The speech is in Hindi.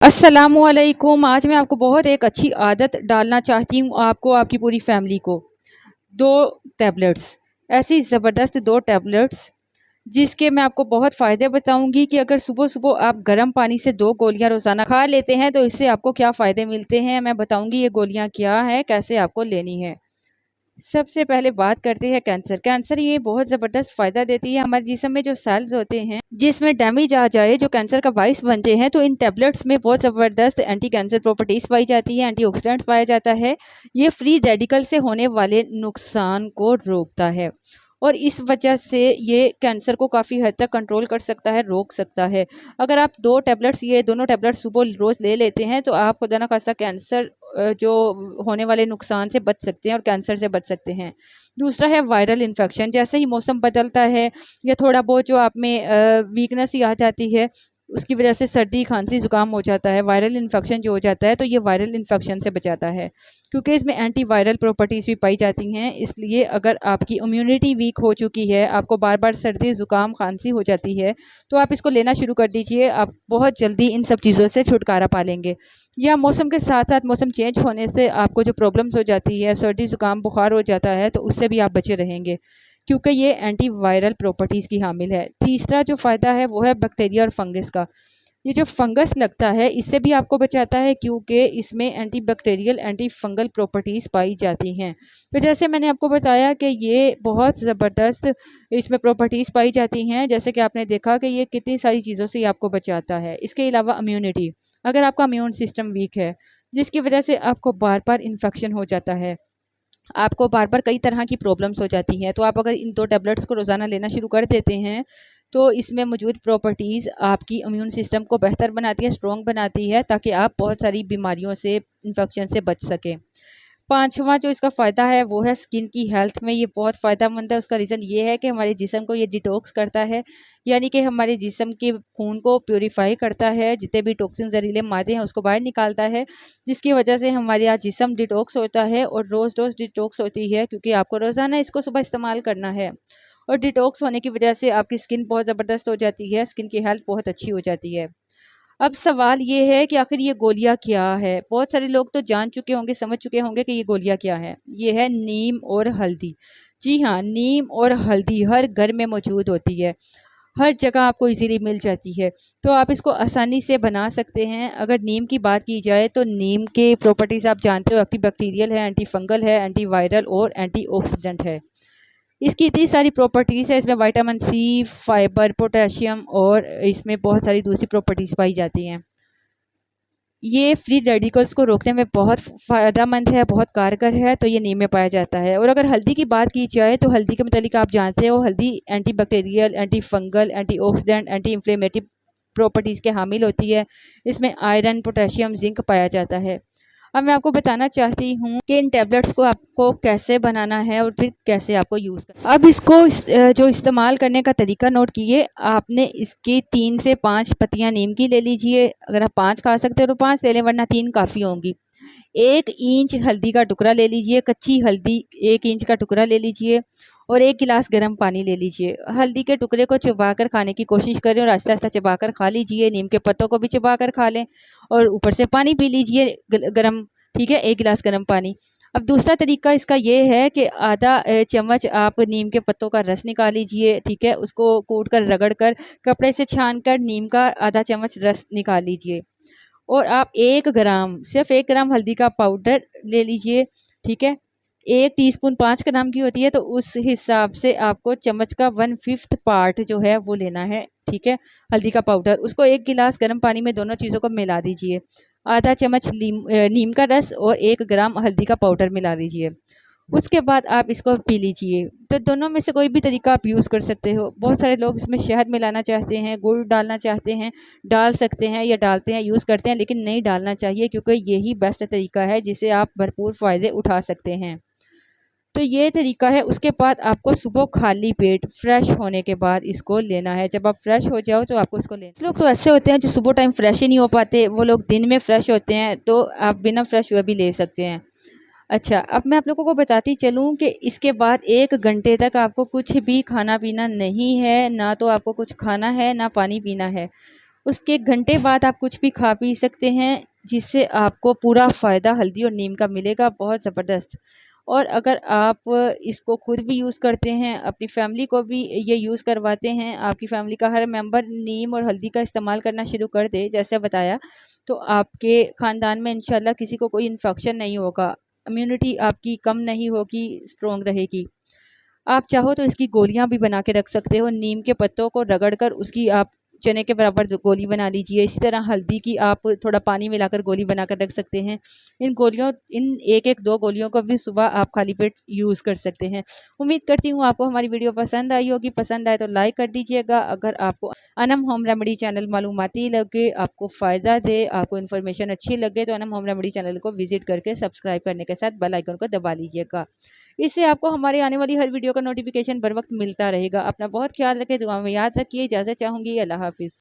अस्सलामुअलैकुम। आज मैं आपको बहुत एक अच्छी आदत डालना चाहती हूँ, आपको, आपकी पूरी फैमिली को। 2 टैबलेट्स, ऐसी ज़बरदस्त 2 टैबलेट्स जिसके मैं आपको बहुत फ़ायदे बताऊँगी कि अगर सुबह-सुबह आप गर्म पानी से 2 गोलियाँ रोज़ाना खा लेते हैं तो इससे आपको क्या फ़ायदे मिलते हैं। मैं बताऊँगी ये गोलियाँ क्या हैं, कैसे आपको लेनी है। सबसे पहले बात करते हैं कैंसर। कैंसर ये बहुत ज़बरदस्त फ़ायदा देती है। हमारे जिस्म में जो सेल्स होते हैं, जिसमें डैमेज आ जाए, जो कैंसर का बाइस बनते हैं, तो इन टैबलेट्स में बहुत ज़बरदस्त एंटी कैंसर प्रॉपर्टीज़ पाई जाती है, एंटीऑक्सीडेंट्स पाया जाता है। ये फ्री रेडिकल से होने वाले नुकसान को रोकता है और इस वजह से ये कैंसर को काफ़ी हद तक कंट्रोल कर सकता है, रोक सकता है। अगर आप 2 टैबलेट्स, ये दोनों टैबलेट्स सुबह रोज़ ले लेते हैं तो आप खुदा ना खास्ता कैंसर जो होने वाले नुकसान से बच सकते हैं और कैंसर से बच सकते हैं। दूसरा है वायरल इन्फेक्शन। जैसे ही मौसम बदलता है या थोड़ा बहुत जो आप में वीकनेस ही आ जाती है, उसकी वजह से सर्दी, खांसी, ज़ुकाम हो जाता है, वायरल इन्फेक्शन जो हो जाता है, तो ये वायरल इन्फेक्शन से बचाता है। क्योंकि इसमें एंटी वायरल प्रॉपर्टीज़ भी पाई जाती हैं, इसलिए अगर आपकी इम्यूनिटी वीक हो चुकी है, आपको बार-बार सर्दी, ज़ुकाम, खांसी हो जाती है, तो आप इसको लेना शुरू कर दीजिए। आप बहुत जल्दी इन सब चीज़ों से छुटकारा पा लेंगे। या मौसम के साथ-साथ मौसम चेंज होने से आपको जो प्रॉब्लम्स हो जाती है, सर्दी, ज़ुकाम, बुखार हो जाता है, तो उससे भी आप बचे रहेंगे, क्योंकि ये एंटी वायरल प्रॉपर्टीज़ की हामिल है। तीसरा जो फ़ायदा है वो है बैक्टीरिया और फंगस का। ये जो फंगस लगता है इससे भी आपको बचाता है, क्योंकि इसमें anti bacterial, anti fungal properties पाई जाती हैं। तो जैसे मैंने आपको बताया कि ये बहुत ज़बरदस्त इसमें प्रॉपर्टीज़ पाई जाती हैं, जैसे कि आपने देखा कि ये कितनी सारी चीज़ों से ये आपको बचाता है। इसके अलावा इम्यूनिटी, अगर आपका इम्यून सिस्टम वीक है, जिसकी वजह से आपको बार-बार इन्फेक्शन हो जाता है, आपको बार-बार कई तरह की प्रॉब्लम्स हो जाती हैं, तो आप अगर इन 2 टैबलेट्स को रोज़ाना लेना शुरू कर देते हैं, तो इसमें मौजूद प्रॉपर्टीज़ आपकी इम्यून सिस्टम को बेहतर बनाती है, स्ट्रॉन्ग बनाती है, ताकि आप बहुत सारी बीमारियों से, इन्फेक्शन से बच सकें। 5वां जो इसका फ़ायदा है वो है स्किन की हेल्थ में ये बहुत फ़ायदेमंद है। उसका रीज़न ये है कि हमारे जिस्म को ये डिटॉक्स करता है, यानी कि हमारे जिस्म के खून को प्यूरीफाई करता है, जितने भी टॉक्सिन जहरीले मादे हैं उसको बाहर निकालता है, जिसकी वजह से हमारे यहाँ जिस्म डिटॉक्स होता है और रोज़-रोज़ डिटॉक्स होती है, क्योंकि आपको रोज़ाना इसको सुबह इस्तेमाल करना है। और डिटॉक्स होने की वजह से आपकी स्किन बहुत ज़बरदस्त हो जाती है, स्किन की हेल्थ बहुत अच्छी हो जाती है। अब सवाल ये है कि आखिर ये गोलियाँ क्या है? बहुत सारे लोग तो जान चुके होंगे, समझ चुके होंगे कि ये गोलियाँ क्या है। ये है नीम और हल्दी। जी हाँ, नीम और हल्दी हर घर में मौजूद होती है। हर जगह आपको इज़ीली मिल जाती है। तो आप इसको आसानी से बना सकते हैं। अगर नीम की बात की जाए तो नीम के प्रॉपर्टीज़ आप जानते हो, एंटीबैक्टीरियल है, एंटी फंगल है, एंटीवायरल और एंटीऑक्सीडेंट है। इसकी इतनी सारी प्रॉपर्टीज़ है, इसमें विटामिन सी, फाइबर, पोटेशियम और इसमें बहुत सारी दूसरी प्रॉपर्टीज़ पाई जाती हैं। ये फ्री रेडिकल्स को रोकने में बहुत फ़ायदेमंद है, बहुत कारगर है, तो ये नीम में पाया जाता है। और अगर हल्दी की बात की जाए तो हल्दी के मुतालिक आप जानते हो, हल्दी antibacterial, anti fungal, antioxidant, anti inflammatory properties के हामिल होती है। इसमें आयरन, पोटेशियम, ज़िंक पाया जाता है। अब मैं आपको बताना चाहती हूँ कि इन टैबलेट्स को आपको कैसे बनाना है और फिर कैसे आपको यूज़ करना है। अब इसको जो इस्तेमाल करने का तरीका नोट कीजिए। आपने इसकी 3 से 5 पत्तियाँ नीम की ले लीजिए। अगर आप 5 खा सकते हो तो 5 ले लें, वरना 3 काफ़ी होंगी। 1 इंच हल्दी का टुकड़ा ले लीजिए, कच्ची हल्दी 1 इंच का टुकड़ा ले लीजिए और 1 गिलास गर्म पानी ले लीजिए। हल्दी के टुकड़े को चबाकर खाने की कोशिश करें और आहिस्ता-आहिस्ता चबाकर खा लीजिए। नीम के पत्तों को भी चबाकर खा लें और ऊपर से पानी पी लीजिए गरम, ठीक है? 1 गिलास गर्म पानी। अब दूसरा तरीका इसका ये है कि आधा चम्मच आप नीम के पत्तों का रस निकाल लीजिए, ठीक है? उसको कूट कर, रगड़ कर, कपड़े से छान कर नीम का आधा चम्मच रस निकाल लीजिए। और आप 1 ग्राम, सिर्फ़ 1 ग्राम हल्दी का पाउडर ले लीजिए, ठीक है? 1 टीस्पून 5 ग्राम की होती है, तो उस हिसाब से आपको चम्मच का 1/5 पार्ट जो है वो लेना है, ठीक है? हल्दी का पाउडर, उसको 1 गिलास गर्म पानी में दोनों चीज़ों को मिला दीजिए। आधा चम्मच नीम का रस और 1 ग्राम हल्दी का पाउडर मिला दीजिए। उसके बाद आप इसको पी लीजिए। तो दोनों में से कोई भी तरीका आप यूज़ कर सकते हो। बहुत सारे लोग इसमें शहद मिलाना चाहते हैं, गुड़ डालना चाहते हैं, डाल सकते हैं या डालते हैं, यूज़ करते हैं, लेकिन नहीं डालना चाहिए, क्योंकि यही बेस्ट तरीका है जिससे आप भरपूर फ़ायदे उठा सकते हैं। तो ये तरीका है। उसके बाद आपको सुबह खाली पेट फ्रेश होने के बाद इसको लेना है। जब आप फ्रेश हो जाओ तो आपको इसको लेना। कुछ लोग तो ऐसे होते हैं जो सुबह टाइम फ्रेश ही नहीं हो पाते, वो लोग दिन में फ्रेश होते हैं, तो आप बिना फ्रेश हुए भी ले सकते हैं। अच्छा, अब मैं आप लोगों को बताती चलूँ कि इसके बाद 1 घंटे तक आपको कुछ भी खाना-पीना नहीं है, ना तो आपको कुछ खाना है, ना पानी पीना है। उसके एक घंटे बाद आप कुछ भी खा पी सकते हैं, जिससे आपको पूरा फ़ायदा हल्दी और नीम का मिलेगा, बहुत ज़बरदस्त। और अगर आप इसको खुद भी यूज़ करते हैं, अपनी फैमिली को भी ये यूज़ करवाते हैं, आपकी फैमिली का हर मेंबर नीम और हल्दी का इस्तेमाल करना शुरू कर दे, जैसे बताया, तो आपके ख़ानदान में इंशाल्लाह किसी को कोई इन्फेक्शन नहीं होगा, इम्यूनिटी आपकी कम नहीं होगी, स्ट्रॉन्ग रहेगी। आप चाहो तो इसकी गोलियाँ भी बना के रख सकते हो। नीम के पत्तों को रगड़ कर उसकी आप चने के बराबर गोली बना लीजिए। इसी तरह हल्दी की आप थोड़ा पानी मिलाकर गोली बनाकर रख सकते हैं। इन 1-1 2 गोलियों को भी सुबह आप खाली पेट यूज़ कर सकते हैं। उम्मीद करती हूँ आपको हमारी वीडियो पसंद आई होगी। पसंद आए तो लाइक कर दीजिएगा। अगर आपको अनम होम रेमेडी चैनल मालूमाती लगे, आपको फ़ायदा दे, आपको इन्फॉर्मेशन अच्छी लगे, तो अनम होम रेमेडी चैनल को विज़िट करके सब्सक्राइब करने के साथ बेल आइकन को दबा लीजिएगा। इससे आपको हमारी आने वाली हर वीडियो का नोटिफिकेशन बर वक्त मिलता रहेगा। अपना बहुत ख्याल रखें, दुआ में याद रखिए। इजाज़त चाहूँगी। अल्लाह हाफ़िज़।